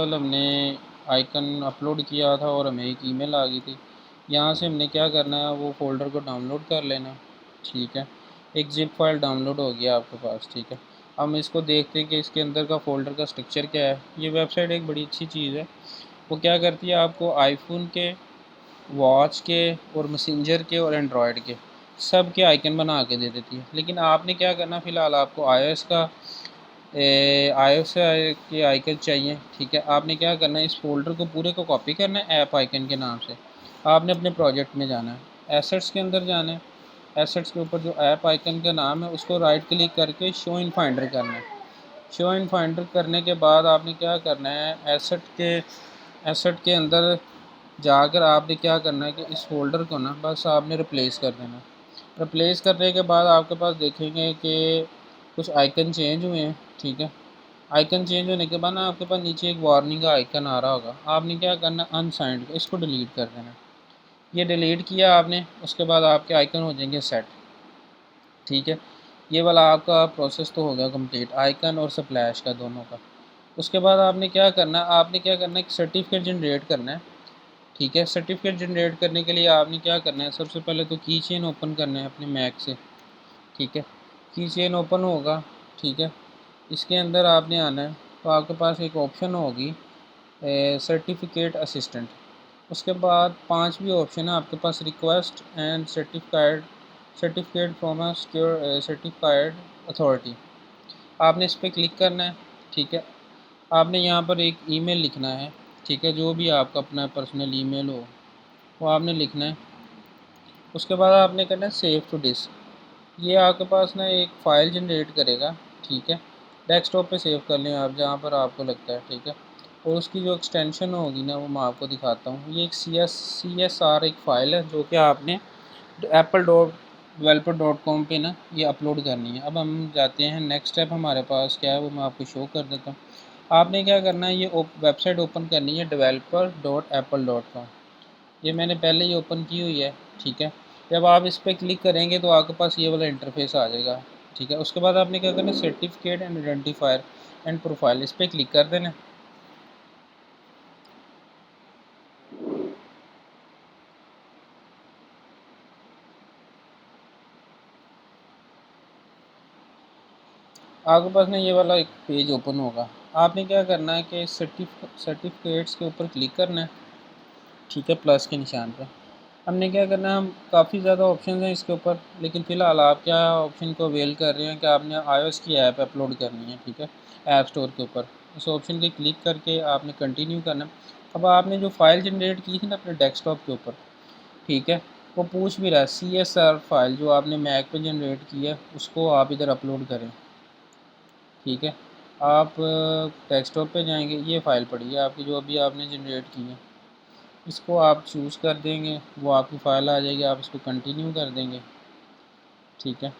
कल हमने icon upload किया था और हमें एक ईमेल आ गई थी। यहाँ से हमने क्या करना है, वो फ़ोल्डर को डाउनलोड कर लेना। ठीक है, एक ज़िप फाइल डाउनलोड हो गया आपके पास। ठीक है, हम इसको देखते हैं कि इसके अंदर का फ़ोल्डर का स्ट्रक्चर क्या है। ये वेबसाइट एक बड़ी अच्छी चीज़ है। वो क्या करती है, आपको आईफोन के, वॉच के और मैसेंजर के और एंड्रॉयड के सब के आइकन बना के दे देती है। लेकिन आपने क्या करना, फ़िलहाल आपको iOS का iOS के आइकन चाहिए। ठीक है, आपने क्या करना है, इस फ़ोल्डर को पूरे को कॉपी करना है ऐप आइकन के नाम से। आपने अपने प्रोजेक्ट में जाना है, एसेट्स के अंदर जाना है। एसेट्स के ऊपर जो ऐप आइकन का नाम है उसको राइट क्लिक करके शो इन फाइंडर करना है। शो इन फाइंडर करने के बाद आपने क्या करना है, एसेट के अंदर जाकर आपने क्या करना है कि इस फ़ोल्डर को ना बस आपने रिप्लेस कर देना है। रिप्लेस करने के बाद आपके पास देखेंगे कि कुछ आइकन चेंज हुए हैं। ठीक है, आइकन चेंज होने के बाद ना आपके पास नीचे एक वार्निंग का आइकन आ रहा होगा। आपने क्या करना है, अनसाइंड इसको डिलीट कर देना। ये डिलीट किया आपने, उसके बाद आपके आइकन हो जाएंगे सेट। ठीक है, ये वाला आपका प्रोसेस तो हो गया कंप्लीट, आइकन और स्प्लैश का दोनों का। उसके बाद आपने क्या करना है, एक सर्टिफिकेट जनरेट करना है। ठीक है, सर्टिफिकेट जनरेट करने के लिए आपने क्या करना है, सबसे पहले तो की चेन ओपन करना है अपने मैक से। ठीक है, की चेन ओपन होगा। ठीक है, इसके अंदर आपने आना है, तो आपके पास एक ऑप्शन होगी सर्टिफिकेट असिस्टेंट। उसके बाद पांचवी ऑप्शन है आपके पास, request and certificate from a secure certified authority. आपने इस पर क्लिक करना है। ठीक है, आपने यहाँ पर एक ईमेल लिखना है। ठीक है, जो भी आपका अपना पर्सनल ईमेल हो वो आपने लिखना है। उसके बाद आपने करना है सेव टू डिस्क। ये आपके पास ना एक फ़ाइल जनरेट करेगा। ठीक है, डेस्कटॉप पे सेव कर लें आप जहाँ पर आपको लगता है। ठीक है, और उसकी जो एक्सटेंशन होगी ना वो मैं आपको दिखाता हूँ। ये एक CSR एक फ़ाइल है जो कि आपने apple.developer.com पे ना ये अपलोड करनी है। अब हम जाते हैं नेक्स्ट स्टेप, हमारे पास क्या है वो मैं आपको शो कर देता हूँ। आपने क्या करना है, ये वेबसाइट ओपन करनी है developer.apple.com। ये मैंने पहले ही ओपन की हुई है। ठीक है, जब आप इस पर क्लिक करेंगे तो आपके पास ये वाला इंटरफेस आ जाएगा। ठीक है, उसके बाद आपने क्या करना है, certificate and identifier and profile, इस पर क्लिक कर देना। आपके पास ना ये वाला एक पेज ओपन होगा। आपने क्या करना है कि सर्टिफिकेट्स के ऊपर क्लिक करना है। ठीक है, प्लस के निशान पर हमने क्या करना है, हम काफ़ी ज़्यादा ऑप्शन हैं इसके ऊपर, लेकिन फ़िलहाल आप क्या ऑप्शन को अवेल कर रहे हैं कि आपने iOS की ऐप अपलोड करनी है। ठीक है, ऐप स्टोर के ऊपर उस ऑप्शन पे क्लिक करके आपने कंटिन्यू करना है। अब आपने जो फ़ाइल जनरेट की थी ना अपने डेस्कटॉप के ऊपर, ठीक है, वो पूछ भी रहा है CSR फाइल जो आपने मैक पे जनरेट की है उसको आप इधर अपलोड करें। ठीक है, आप डेस्कटॉप पे जाएंगे, ये फ़ाइल पड़ी है आपकी जो अभी आपने जनरेट की है, इसको आप चूज़ कर देंगे, वो आपकी फ़ाइल आ जाएगी, आप इसको कंटिन्यू कर देंगे। ठीक है,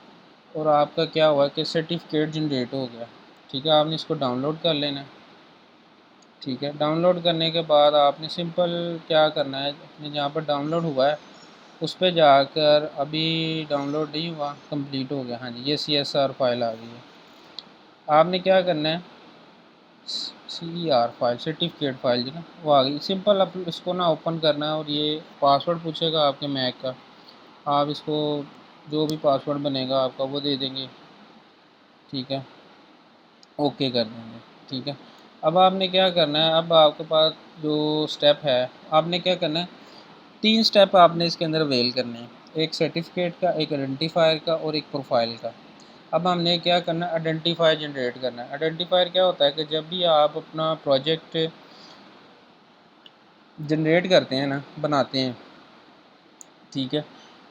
और आपका क्या हुआ कि सर्टिफिकेट जनरेट हो गया। ठीक है, आपने इसको डाउनलोड कर लेना है। ठीक है, डाउनलोड करने के बाद आपने सिंपल क्या करना है, अपने जहाँ पर डाउनलोड हुआ है उस पर जाकर, अभी डाउनलोड नहीं हुआ, कंप्लीट हो गया, हाँ जी, ये CSR फाइल आ गई है। आपने क्या करना है, CER फाइल सर्टिफिकेट फाइल जो ना वो आ गई। सिंपल आप इसको ना ओपन करना है और ये पासवर्ड पूछेगा आपके मैक का, आप इसको जो भी पासवर्ड बनेगा आपका वो दे देंगे। ठीक है, ओके कर देंगे। ठीक है, अब आपने क्या करना है, अब आपके पास जो स्टेप है, आपने क्या करना है, तीन स्टेप आपने इसके अंदर अवेल करने हैं, एक सर्टिफिकेट का, एक आइडेंटिफायर का और एक प्रोफाइल का। अब हमने क्या करना है, आइडेंटिफायर जनरेट करना है। आइडेंटिफायर क्या होता है कि जब भी आप अपना प्रोजेक्ट जनरेट करते हैं ना, बनाते हैं, ठीक है,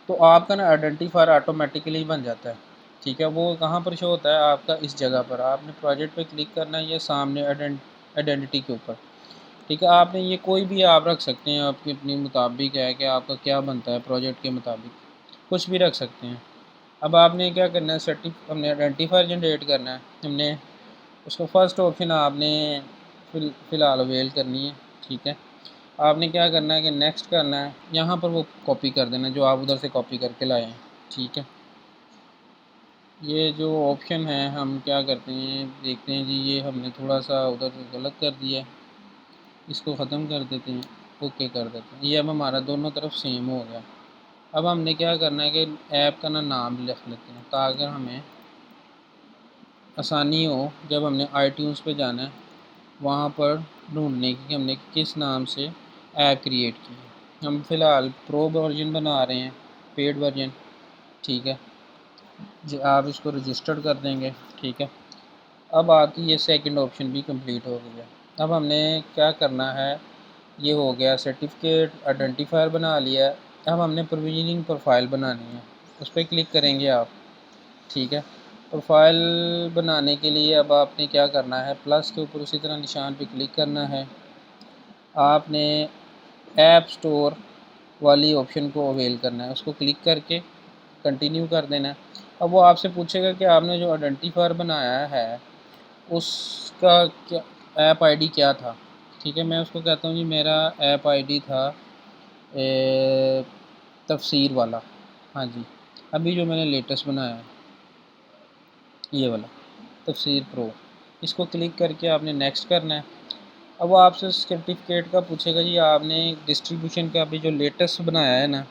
तो आपका ना आइडेंटिफायर ऑटोमेटिकली बन जाता है। ठीक है, वो कहाँ पर शो होता है आपका, इस जगह पर आपने प्रोजेक्ट पे क्लिक करना है, ये सामने आइडेंटिटी के ऊपर। ठीक है, आपने ये कोई भी आप रख सकते हैं, आपकी अपनी मुताबिक है कि आपका क्या बनता है प्रोजेक्ट के मुताबिक, कुछ भी रख सकते हैं। अब आपने क्या करना है, हमने आइडेंटिफायर जनरेट करना है, हमने उसको फर्स्ट ऑप्शन आपने फ़िलहाल अवेल करनी है। ठीक है, आपने क्या करना है कि नेक्स्ट करना है, यहाँ पर वो कॉपी कर देना जो आप उधर से कॉपी करके लाए हैं। ठीक है, ये जो ऑप्शन है हम क्या करते हैं देखते हैं जी, ये हमने थोड़ा सा उधर से गलत कर दिया है। इसको ख़त्म कर देते हैं, ओके कर देते हैं। ये अब हमारा दोनों तरफ सेम हो गया। अब हमने क्या करना है कि ऐप का नाम लिख लेते हैं ताकि हमें आसानी हो जब हमने iTunes पे जाना है वहाँ पर ढूंढने की कि हमने किस नाम से ऐप क्रिएट की है। हम फ़िलहाल प्रो वर्जन बना रहे हैं, पेड वर्जन, ठीक है जी। आप इसको रजिस्टर्ड कर देंगे, ठीक है। अब आती ये सेकंड ऑप्शन भी कंप्लीट हो गया। अब हमने क्या करना है, ये हो गया सर्टिफिकेट आइडेंटिफायर बना लिया है। अब हमने प्रोविजनिंग प्रोफाइल बनानी है, उस पर क्लिक करेंगे आप, ठीक है। प्रोफाइल बनाने के लिए अब आपने क्या करना है, प्लस के ऊपर उसी तरह निशान पे क्लिक करना है। आपने ऐप स्टोर वाली ऑप्शन को अवेल करना है, उसको क्लिक करके कंटिन्यू कर देना है। अब वो आपसे पूछेगा कि आपने जो आइडेंटिफायर बनाया है उसका क्या ऐप आईडी क्या था, ठीक है। मैं उसको कहता हूँ जी मेरा ऐप आईडी था तफसीर वाला, हाँ जी। अभी जो मैंने लेटेस्ट बनाया है ये वाला तफसीर प्रो, इसको क्लिक करके आपने नेक्स्ट करना है। अब वो आपसे सर्टिफिकेट का पूछेगा जी आपने डिस्ट्रीब्यूशन का अभी जो लेटेस्ट बनाया है ना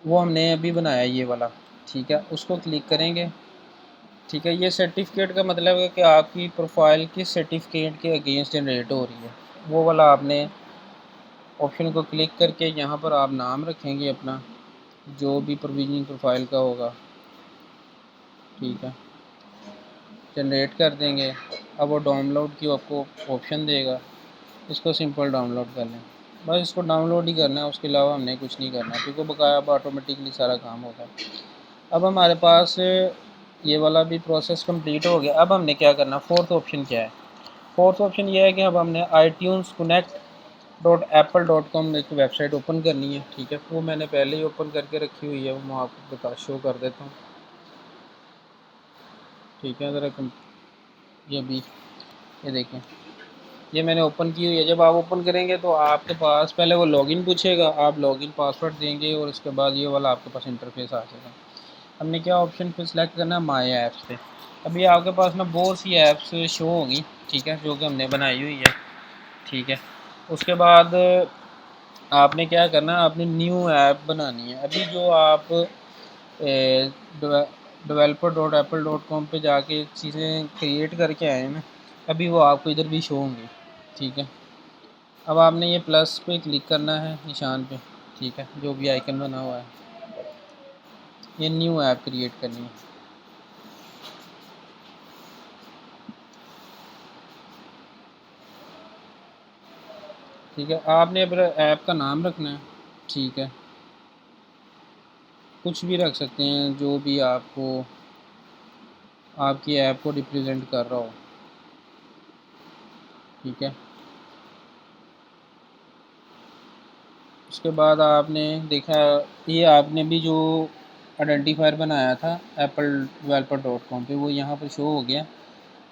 वो हमने अभी बनाया ये वाला, ठीक है। उसको क्लिक करेंगे, ठीक है। ये सर्टिफिकेट का मतलब है कि आपकी प्रोफाइल किस सर्टिफिकेट के अगेंस्ट जनरेट हो रही है, वो वाला आपने ऑप्शन को क्लिक करके यहाँ पर आप नाम रखेंगे अपना जो भी प्रोविजनिंग प्रोफाइल का होगा, ठीक है। जनरेट कर देंगे। अब वो डाउनलोड की आपको ऑप्शन देगा, इसको सिंपल डाउनलोड कर लें, बस इसको डाउनलोड ही करना है, उसके अलावा हमने कुछ नहीं करना क्योंकि बकाया अब ऑटोमेटिकली सारा काम होगा। अब हमारे पास ये वाला भी प्रोसेस कंप्लीट हो गया। अब हमने क्या करना, फोर्थ ऑप्शन क्या है, फोर्थ ऑप्शन ये है कि अब हमने iTunes.connect.apple.com एक वेबसाइट ओपन करनी है, ठीक है। वो मैंने पहले ही ओपन करके रखी हुई है, वो मैं आपको बता शो कर देता हूँ, ठीक है। ज़रा ये भी ये देखें, ये मैंने ओपन की हुई है। जब आप ओपन करेंगे तो आपके पास पहले वो लॉगिन पूछेगा, आप लॉगिन पासवर्ड देंगे और उसके बाद ये वाला आपके पास इंटरफेस आ जाएगा। हमने क्या ऑप्शन पे सिलेक्ट करना है, माई ऐप्स पे। अभी आपके पास ना बहुत सी ऐप्स शो होंगी, ठीक है, जो कि हमने बनाई हुई है, ठीक है। उसके बाद आपने क्या करना है, आपने न्यू ऐप बनानी है। अभी जो आप developer.apple.com पे जाके चीज़ें क्रिएट करके आए हैं ना, अभी वो आपको इधर भी शो होंगी, ठीक है। अब आपने ये प्लस पे क्लिक करना है निशान पे, ठीक है, जो भी आइकन बना हुआ है, ये न्यू ऐप क्रिएट करनी है, ठीक है। आपने अपने ऐप का नाम रखना है, ठीक है, कुछ भी रख सकते हैं जो भी आपको आपकी ऐप को रिप्रेजेंट कर रहा हो, ठीक है। उसके बाद आपने देखा ये आपने भी जो आइडेंटिफायर बनाया था apple developer.com पे वो यहाँ पर शो हो गया,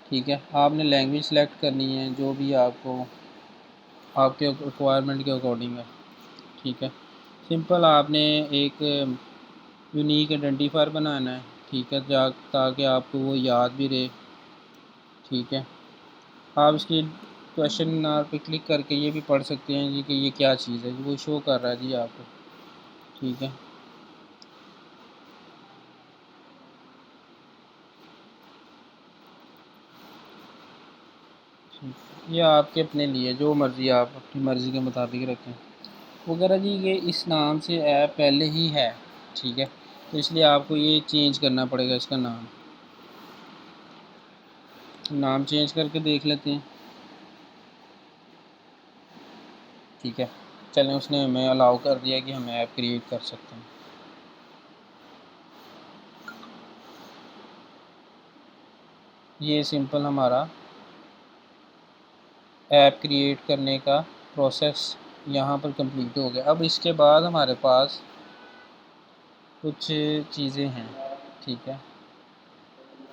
ठीक है। आपने लैंग्वेज सेलेक्ट करनी है जो भी आपको आपके रिक्वायरमेंट के अकॉर्डिंग है, ठीक है। सिंपल आपने एक यूनिक आइडेंटिफायर बनाना है, ठीक है, ताकि आपको वो याद भी रहे, ठीक है। आप इसकी क्वेश्चन मार्क पे क्लिक करके ये भी पढ़ सकते हैं जी कि ये क्या चीज़ है, वो शो कर रहा है जी आपको, ठीक है। ये आपके अपने लिए जो मर्ज़ी आप अपनी मर्ज़ी के मुताबिक रखें वगैरह जी। ये इस नाम से ऐप पहले ही है, ठीक है, तो इसलिए आपको ये चेंज करना पड़ेगा इसका नाम चेंज करके देख लेते हैं, ठीक है। चलें, उसने हमें अलाउ कर दिया कि हम ऐप क्रिएट कर सकते हैं। ये सिंपल हमारा ऐप क्रिएट करने का प्रोसेस यहाँ पर कंप्लीट हो गया। अब इसके बाद हमारे पास कुछ चीज़ें हैं, ठीक है।